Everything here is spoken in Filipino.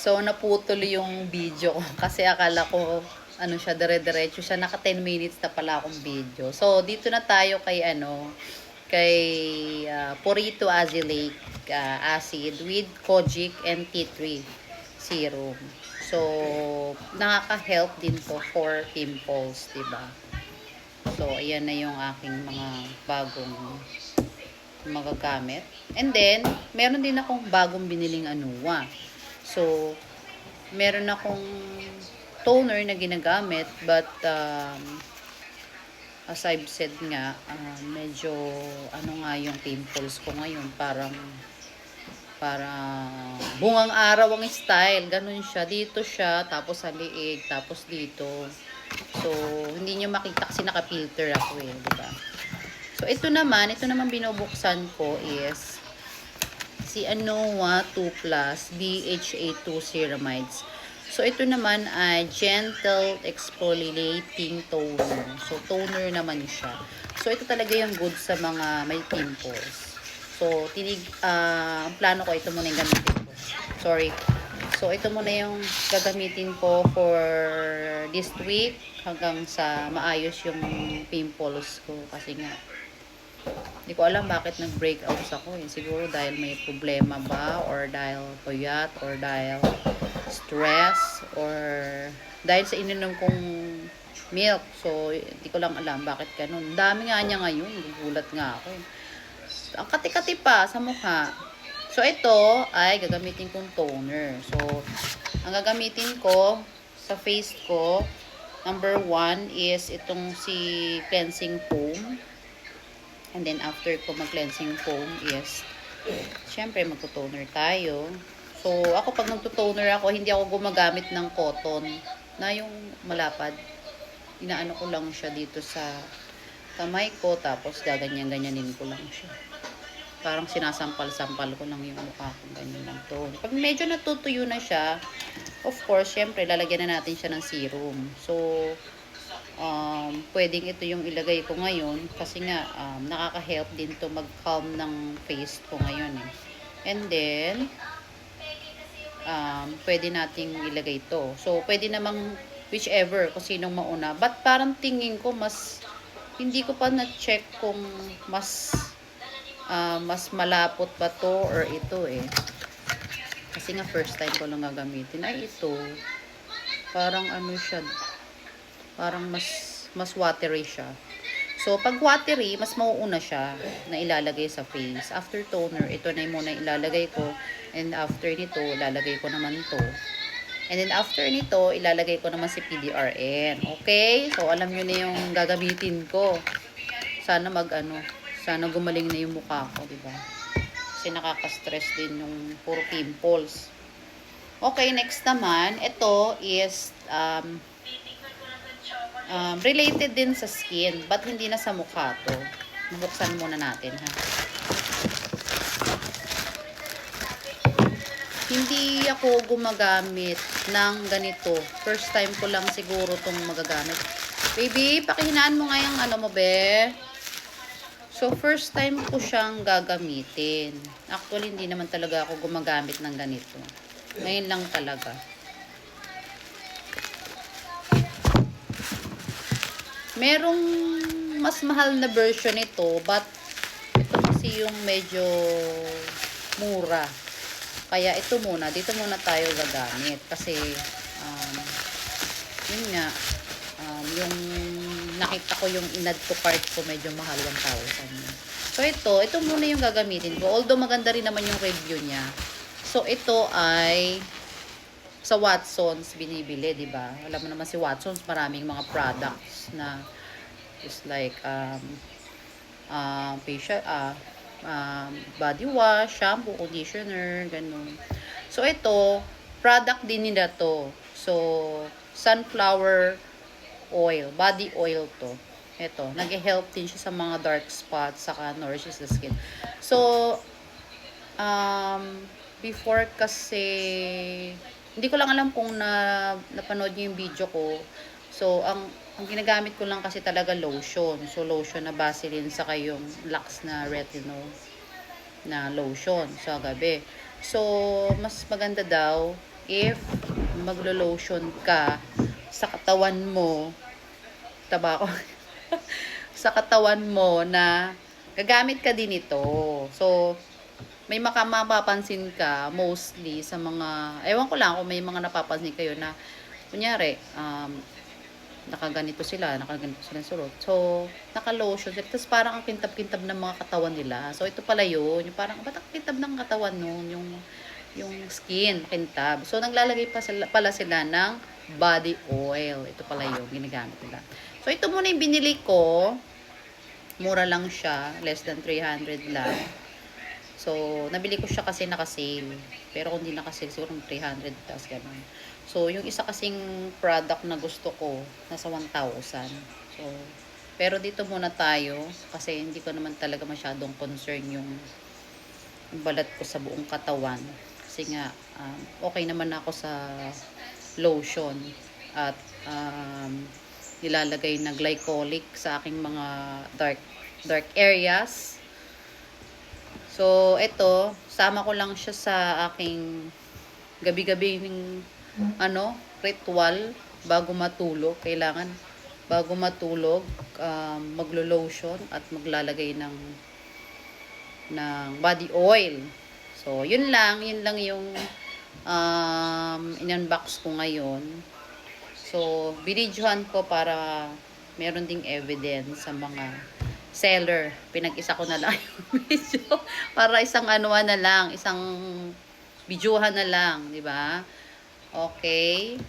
So, naputol yung video ko kasi akala ko, ano siya, dire-diretso siya. Naka 10 minutes na pala akong video. So, dito na tayo kay, kay Purito Azilate acid with Kojic and tea tree serum. So, nakaka-help din to for pimples, diba? So, ayan na yung aking mga bagong magagamit. And then, meron din akong bagong biniling anuwa. So, meron akong toner na ginagamit, but as I've said nga, medyo ano nga yung pimples ko ngayon, parang bungang araw ang style, ganun siya. Dito siya, tapos sa liig, tapos dito. So, hindi nyo makita kasi naka-filter ako diba? So, ito naman binubuksan ko is si Anoa 2 Plus BHA2 Ceramides. So, ito naman ay Gentle Exfoliating Toner. So, toner naman siya. So, ito talaga yung good sa mga may pimples. So, ang plano ko, ito muna yung gamitin ko. Sorry. So, ito muna yung gagamitin ko for this week hanggang sa maayos yung pimples ko. Kasi nga, hindi ko alam bakit nag-breakouts ako Siguro dahil may problema ba, or dahil puyat, or dahil stress, or dahil sa ininom kong milk. So, hindi ko lang alam bakit ganun. Dami nga niya ngayon. Gugulat nga ako Ang kati-kati pa sa mukha. So, ito ay gagamitin kong toner. So, ang gagamitin ko sa face ko, number 1 is itong si cleansing foam. And then, after ko mag-cleansing foam is, syempre, magto-toner tayo. So, ako pag nagto-toner ako, hindi ako gumagamit ng cotton na yung malapad. Inaano ko lang siya dito sa kamay ko, tapos gaganyan-ganyanin ko lang siya. Parang sinasampal-sampal ko lang yung mukha ko, ganyan lang to. Pag medyo natutuyo na siya, of course, syempre, lalagyan na natin siya ng serum. So, pwedeng ito yung ilagay ko ngayon kasi nga, nakaka-help din to mag-calm ng face ko ngayon And then, pwede nating ilagay to. So, pwede namang whichever kung sinong mauna. But parang tingin ko hindi ko pa na-check kung mas malapot ba to or ito Kasi nga first time ko lang gagamitin. Ay, ito. Parang ano siya. Parang mas watery siya. So, pag watery, mas mauuna siya na ilalagay sa face. After toner, ito na yung muna ilalagay ko. And after nito, ilalagay ko naman to. And then after nito, ilalagay ko naman si PDRN. Okay? So, alam nyo na yung gagamitin ko. Sana sana gumaling na yung mukha ko, diba? Kasi nakaka-stress din yung puro pimples. Okay, next naman, ito is related din sa skin, but hindi na sa mukha to. Bubuksan muna natin, ha. Hindi ako gumagamit ng ganito. First time ko lang siguro tong magagamit. Baby, pakihinaan mo nga yung ano mo, be. So, first time ko siyang gagamitin. Actually, hindi naman talaga ako gumagamit ng ganito. Ngayon lang talaga. Merong mas mahal na version nito, but ito kasi yung medyo mura. Kaya ito muna, dito muna tayo gagamit. Kasi, yun nga, yung nakita ko yung in-add to cart ko, medyo mahal, 1,000. So, ito muna yung gagamitin ko. Although maganda rin naman yung review niya. So, ito ay sa Watsons binibili, di ba? Alam mo naman si Watsons, maraming mga products na just like facial, body wash, shampoo, conditioner, ganun. So, ito, product din nila to. So, sunflower oil, body oil to. Ito, nag-help din siya sa mga dark spots, saka nourishes the skin. So, before kasi, hindi ko lang alam kung napanood niyo yung video ko. So, ang ginagamit ko lang kasi talaga lotion. So, lotion na Vaseline, saka yung Lux na retinol na lotion sa gabi. So, mas maganda daw if maglo-lotion ka sa katawan mo, tabako, sa katawan mo na gagamit ka din ito. So, may mapapansin ka mostly sa mga, ewan ko lang kung may mga napapansin kayo na, kunyari, nakaganito sila sulot. So, naka-lotion sila. Tapos parang ang kintab-kintab ng mga katawan nila. So, ito pala yun. Yung parang, ba't ang kintab ng katawan nun? Yung skin, kintab. So, naglalagay pala sila ng body oil. Ito pala yung ginagamit nila. So, ito muna yung binili ko. Mura lang siya. Less than 300 lang. So, nabili ko siya kasi naka-sale. Pero kung hindi naka-sale, siguro 300 plus ganun. So, yung isa kasing product na gusto ko, nasa 1,000. So, pero dito muna tayo kasi hindi ko naman talaga masyadong concern yung balat ko sa buong katawan. Kasi nga, okay naman ako sa lotion at nilalagay na glycolic sa aking mga dark areas. So, ito, sama ko lang siya sa aking gabi-gabi ng ritual bago matulog. Kailangan bago matulog, maglo-lotion at maglalagay ng body oil. So, yun lang yung in-unbox ko ngayon. So, binidyohan ko para meron ding evidence sa mga seller. Pinag-isa ko na lang yung video para isang isang videohan na lang, di ba? Okay.